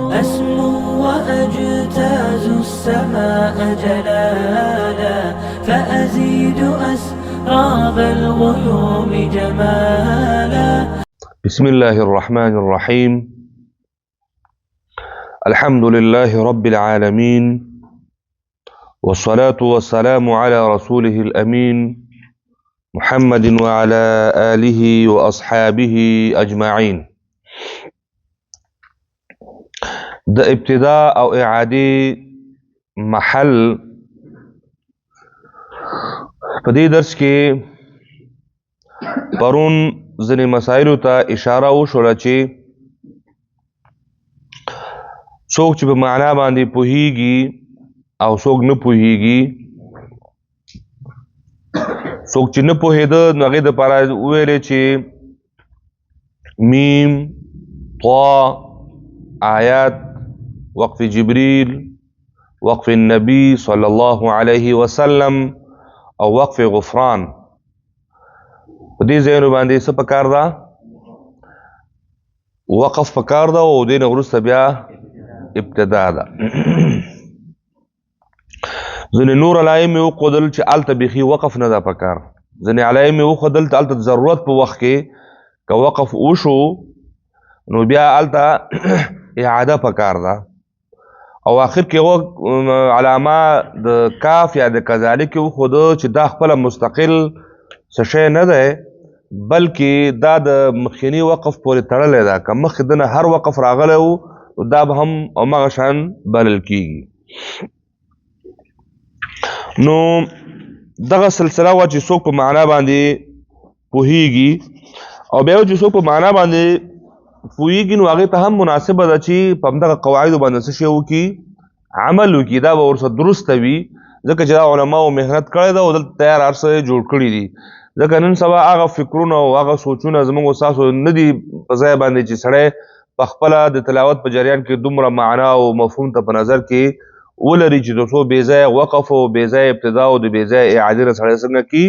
أسمو وأجتاز السماء جلالا فأزيد أسراب الغيوم جمالا. بسم الله الرحمن الرحيم. الحمد لله رب العالمين، والصلاة والسلام على رسوله الأمين محمد وعلى آله وأصحابه أجمعين. د ابتداء او اعادي محل په دې درس کې پرون ځینې مسایلو ته اشاره وشوله چې څوک چې په معنا باندې پوهیږي او څوک نه پوهیږي، څوک چې نه پوهېده نو هغې دپاره وویلې چې میم، طا، آیات، وقف جبریل، وقف النبی صلی الله علیه وسلم او وقف غفران. په دې ځایونو باندې څه پکار ده؟ وقف پکار ده او دې نه وروسته بیا ابتدا ده. ځینې نور علایم یې وښودل چې هلته بیخي وقف نه ده پکار. ځینې علایم یې وښودل چې هلته ضرورت په وخت کې که وقف وشو نو بیا هلته اعاده پکار ده. او آخر کې علامه د کاف یا د کذالک یې وښوده چې دا خپله مستقل څه شی نه دی، بلکې دا د مخکیني وقف پورې تړلی ده. که مخکې دنه هر وقف راغلی و دا به هم همغه شان بلل کېږي. نو دغه سلسله وه چې څوک په معنا باندې پوهیږي او بیا چې څوک په معنا باندې پوهیږي نو هغې ته هم مناسبه ده چې په همدغه قواعدو باندې څه شی وکړي، عمل وکړي. دا به ورسره درسته وي ځکه چې دا علماو محنت کړی ده او دلته تیار هر څه جوړ کړي دي. ځکه نن سبا هغه فکرونه او هغه سوچونه زموږ ستاسو نه دي په ځای باندې چې سړی په خپله د تلاوت په جریان کې دومره معنا او مفهوم ته په نظر کې ولري چې تر څو بې ځایه وقف او بې ځایه ابتدا او د بې ځایه اعادې نه سړی څنګه کي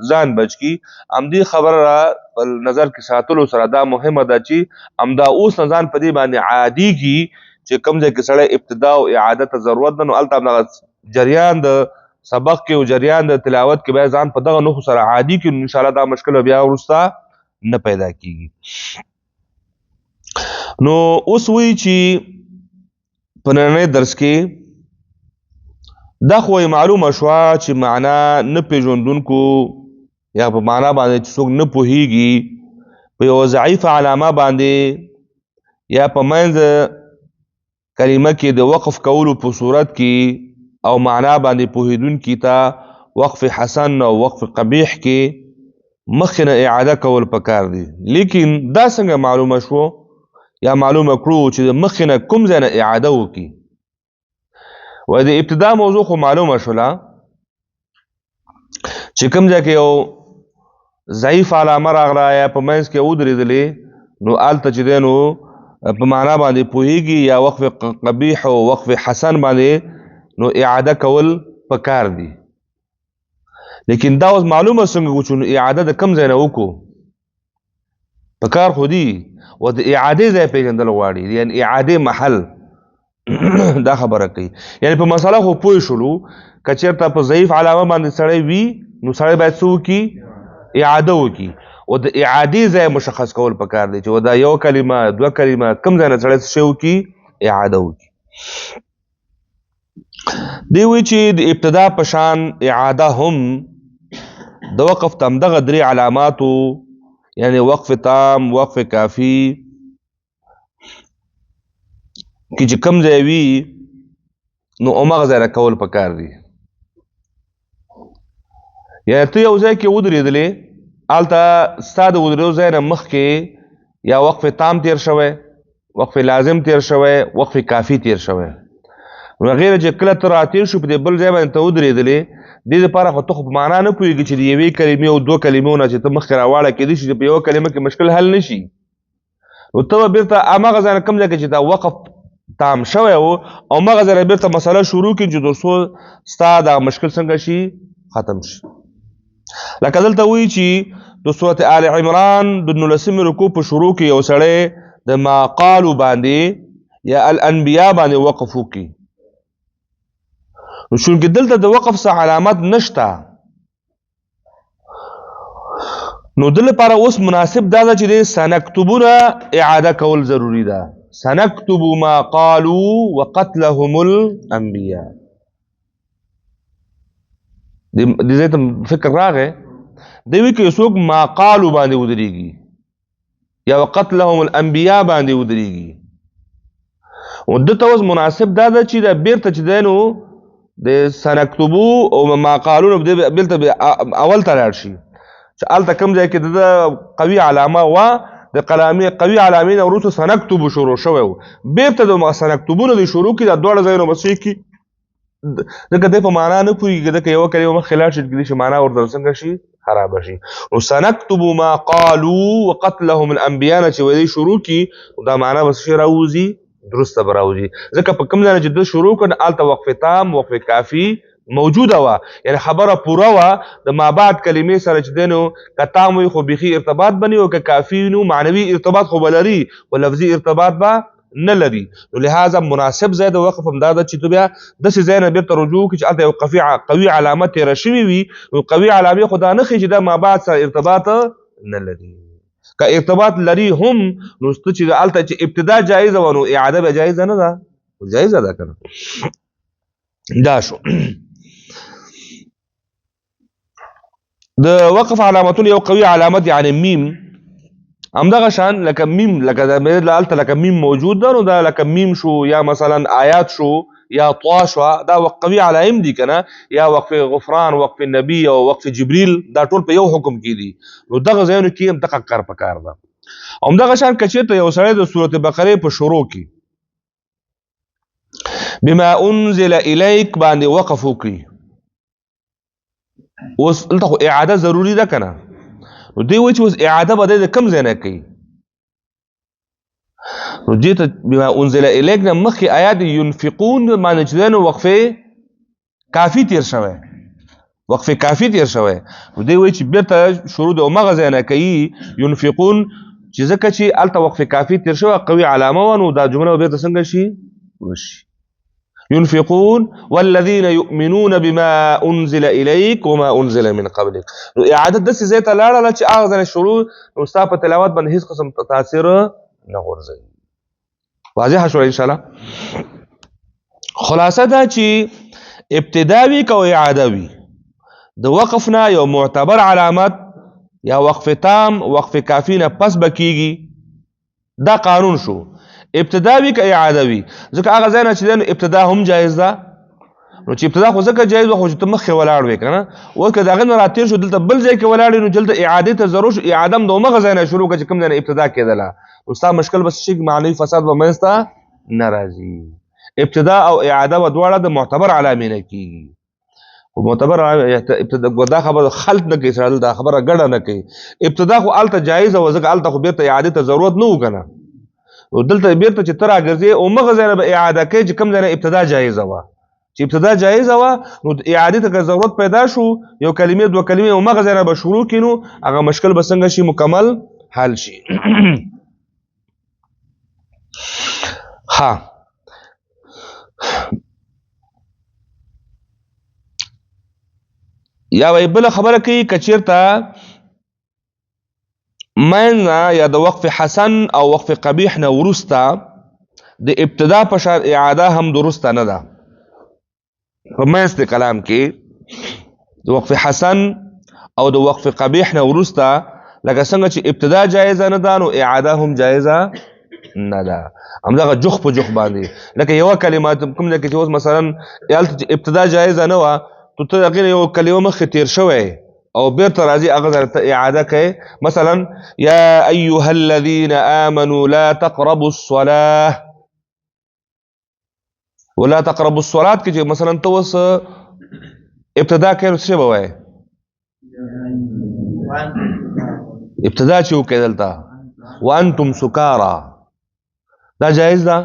ځان بچ کي. همدې خبره را په نظر کې ساتلو سره دا مهمه ده چې همدا اوس نه ځان په دې باندې عادیږي چې کوم ځای کې سړی ابتدا او اعاده ته ضرورت ده نو هلته همدغه جریان د سبق کې او جریان د تلاوت کې بیا ځان په دغه نښو سره عادي کړي نو انشاءالله دا مشکل بیا وروسته نه پیدا کېږي. نو اوس وایي چې په نننی درس کې دا خو معلومه شوه چې معنا نه پېژندونکو یا په معنا باندې چې څوک نه پوهیږي په یوه ضعیفه علامه باندې یا په منځ کلمه کې د وقف کولو په صورت کې او معنا باندې پوهېدونکي ته وقف حسن او وقف قبیح کې مخکې نه اعاده کول پکار دي. لیکن دا څنګه معلومه شو یا معلومه کړو چې د مخکې نه کوم ځای نه اعاده وکړي؟ وایي د ابتدا موضوع خو معلومه شوله چې کوم ځای کې یو ضعیف علامه راغله یا په منځ کې ودرېدلې نو هلته چې دی نو په معنا باندې پوهېږي یا وقف قبیح او وقف حسن باندې نو اعاده کول پکار دي. لیکن دا اوس معلومه څنګه وکړو نو اعاده د کوم ځای نه وکړو؟ پکار خو دي و د اعادې ځای پېژندل غواړي، یعنې اعادې محل دا خبره کوي. یعنې په مسله خو پوه شولو که چېرته په ضعیف علامه باندې سړی وي نو سړی باید څه وکړي؟ اعاده وکړي. و د اعادې ځای مشخص کول پکار دی چې و دا یو کلمه دوه کلمه کوم ځای نه سړی څه شی وکړي؟ اعاده وکړي. دی وایي چې د ابتدا په شان اعاده هم د وقف ته همدغه درې علاماتو یعنې وقف تام، وقف کافي کې چې کوم ځای وي نو همغه ځای نه کول پکار دي. یعنې ته یو ځای کې ودرېدلې هلته ستا د ودرېدو ځای نه مخکې یا وقف تام تیر شوی، وقف لازم تیر شوی، وقف کافي تیر شوی. نو هغې نه چې کله ته راتېر شو په دې بل ځای باندې ته ودرېدلې دې دپاره خو ته خو په معنا نه پوهېږي چې د یوې کلمې او دوه کلمو نه چې ته مخکې راواړه کېدای شي چې په یوه کلمه کې مشکل حل نه شي. نو ته به بېرته همغه ځای نه کوم ځای کې چې دا وقف تام شوی و او همغه ځای نه بېرته مسله شروع کړي چې تر څو ستا دا مشکل څنګه شي؟ ختم شي. لکه دلته وایي چې د سورت آل عمران د 19 رکوع په شروع کې یو سړی د ما قالو باندې یا الانبیاء باندې وقف وکي نو چونکې دلته د وقف څخه علامت نشته نو دل لپاره اوس مناسب دا ده چې سنکتبونه اعاده کول ضروری ده سنكتب ما قالوا وقتلهم الانبیاء دې زه ته فکر راغی دوی کې څوک ما قالوا باندې ودرېږي یا وقتلهم الانبیاء باندې ودرېږي او دته اوس مناسب دا ده چې دا بیرته چې دینو د سنكتبو او ما قالوا بیرته اول ته لاړ شي چې الته کوم ځای کې د قوي علامه وا د قلامي قوي علامین او وروسته سنكتب شروع شوی بیرته د سنكتبونه د شروع کې د دوړ ځایونو بس کې دغه د په معنا نه پوهیږي دغه یو کلمه خلاف شي چې معنا ورته څنګه شي خراب شي او سنكتب ما قالوا وقتلهم الانبياء چې وی شروع کی دا معنا بس شي راوځي درسته براوځي ځکه په کوم ځای چې د شروع کړه الته وقف تام وقف کافی موجوده وا یعنی خبره پوره وا د ما بعد کلمې سره چې دینو کتام وي خو بيخي ارتباط بني او ک کافی نو معنوي ارتباط خو بلري او لفظي ارتباط با نه لري نو لہذا مناسب زید وقف همداد چې تو بیا د څه زین به ترجو چې الته یو قوي علامت رشوي وي او قوي علامه خدا نه خي چې د ما بعد سره ارتباط نه لري که ارتباط لري هم نو چې الته چې ابتدا جایز و نو اعاده به جایز نه ده جایز ده کنه دا شو د وقف علامتون یو قوي علامت یعنی میم همدغه شان لکه میم لکه د مدلالته لکه میم موجود ده نو دا لکه میم شو یا مثلا آیات شو یا طوا شو دا قوي علائم دي کنه یا وقف غفران وقف نبی او وقف جبريل دا ټول په یو حکم کې دي نو دغه ځایونو کې هم دقت کار پکار ده همدغه شان کچته یو سړی د سورته بقره په شروع کې بما انزل اليك باندې وقف وکي اوس دلته اعاده ضروری ده کنه نو دی وایي چې اوس اعاده به د کم ځای نه کوي نو دې ته بما انزل الیک نه مخکې آیات ينفقون معنی چې نو وقفه کافی تیر شوی وقفه کافی تیر شوی نو دی وایي چې بیرته شروع د مغه ځای نه کوي ينفقون چې ځکه چې الته وقفه کافی تیر شوی قوي علامه و نو دا جمله بیرته څنګه شي وشي ينفقون والذين يؤمنون بما انزل اليك وما انزل من قبلك نو اعاده د څه زیته لاړه چې اغه شروع نو ستا په تلاوت باندې هیڅ قسم تاثیر نه غورځي واضح شو ان شاء الله خلاصه دا چې ابتداوي کو اعاده وي د وقفنا یو معتبر علامت یا وقف تام وقف کافی نه پس بکیږي دا قانون شو ابتداوي که اعادوي ځکه هغه ځای نه چې ابتدا هم جایز ده نو چې ابتدا خو ځکه جایز خو چې ته مخکې ولاړ وې کنه اوس که د هغې نه راتېر شو دلته بل ځای کې ولاړ نو دلته اعادې ته ضرور شو اعاده هم د همغه ځای نه شروع کړه چې کوم ځای نه ابتدا کېدله نو ستا مشکل بس شي معنوي فساد به منځته نه راځي ابتدا او اعاده به دواړه د معتبر علامې نه کېږي خو معتبر ابتدا دا خبره خلط نه کوي سړی دا خبره ګډه نه کوي ابتدا خو هلته جایز او ځکه هلته خو بېرته اعادې ته ضرورت نه و که نه دلته بیرته چې ته راګرځې او مغه ځای نه به اعاده کوي چې کوم ځای نه ابتدا جایزه وه چې ابتدا جایزه وه نو اعادې ته که ضرورت پیدا شو یو کلمې دوه کلمې او مغه ځای نه به شروع کړي نو هغه مشکل به څنګه شي مکمل حل شي ها یا وی بله خبره کوي که چېرته مینه یا د وقف حسن او وقف قبیح نه وروسته د ابتدا په شان اعاده هم درسته نه ده په منځ د کلام کې د وقف حسن او د وقف قبیح نه وروسته لکه څنګه چې ابتدا جایزه نه ده نو اعاده هم جایزه نه ده همدغه جخ په جخ باندې لکه یوه کلمه کوم ځای کې چې اوس مثلا ابتدا جایزه نه وه تو ته هغې یو کلمه مخکې تیر شوی او بیرته راځي هغه ځای ته اعاده کوي مثلا یا ایها الذین آمنوا لا تقربوا الصلاة ولا تقربوا الصلاة کې چې مثلا ته اوس ابتدا کوي نو څه به وایې ابتدا چې وکړې دلته وانتم سکارا دا جایز ده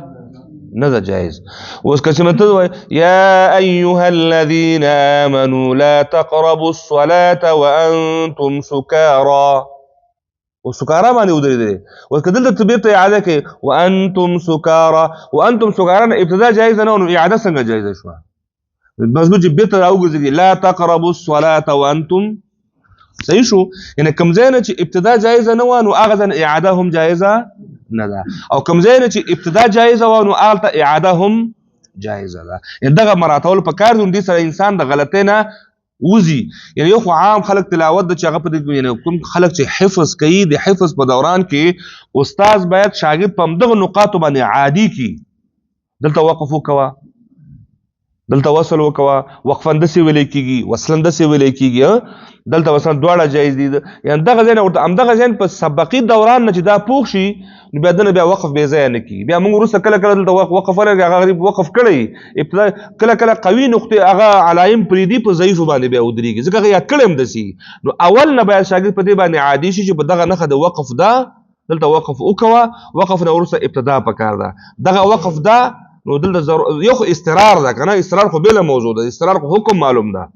نه ده جایز اوس که چې مته وایي یا ایها الذین آمنوا لا تقربوا الصلاة وانتم سکارا او سکارا باندې ودرېدل او کدل ته طبيعت اعاده کې وانتم سکارا وانتم سکارا ابتدا جایز نه او اعاده څنګه جایز شو مضبوط چې بیت راوګرځي لا تقربوا الصلاه وانتم صحیح شو یعنی کوم ځای نه چې ابتدا جایز نه و نو هغه ځای اعاده هم جایزه نه ده او کوم ځای نه چې ابتدا جایز و نو هغه اعاده هم جایزه ده یعنی دغه مراتب په کار دي سره انسان د غلطۍ نه وزي یعنی یو عام خلک تلاوت د چاغه په دې یعنی کوم خلک چې حفظ کوي د حفظ په دوران کې استاد باید شاګرد په دغه نقاط باندې عادي کی دلته وقف وکوا دلته وصل وکوا وقفند سی ویل کیږي وصلند سی ویل کیږي دلته وصل دواړه جایز دي یعنی دغه ځین او دغه ځین په سبقي دوران نه چې دا پوښ شي نو بیا دنه بیا وقف به ځای نه کی بیا موږ ورسره کله کله دلته وقف ولري هغه غریب وقف کړي ابتدا کله کله قوي نقطه هغه علایم پریدي په ضعیف باندې بیا ودرېږي ځکه یا کلم دسی نو اول نه بیا شاګرد په دې باندې عادي شي چې په دغه نخه د وقف دا دلته وقف وکوا وقف نه ورسره ابتدا پکار ده دغه وقف دا نو دلته یو استقرار ده کنه استقرار خو بل موضوع ده استقرار خو حکم معلوم ده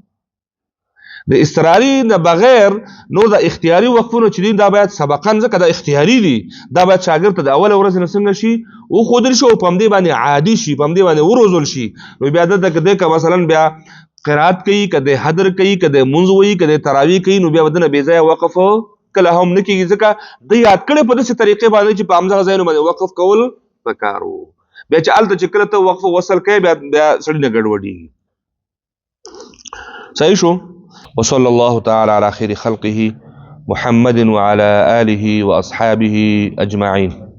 د استقراری نه بغیر نو د اختیاري وقفونو چې دا باید سبقا ځکه د اختیاري دي دا باید شاګرد ته د اول ورځ نه څنګه شي او خودل شي او پم دی باندې عادي شي پم دی باندې وروزل شي نو بیا د دغه مثلا بیا قرات کوي کده حضر کوي کده منځ وي کده تراوی کوي نو بیا ودنه بي ځای وقف کله هم نه کیږي ځکه د یاد کړي په داسې طریقې باندې چې په امزه ځای باندې وقف کول پکارو بیا چې الته چې کله ته وقف وصل کوي بیا سړی نه ګډوډي صحیح شو وصلى الله تعالى على خير خلقه محمد وعلى آله وأصحابه أجمعين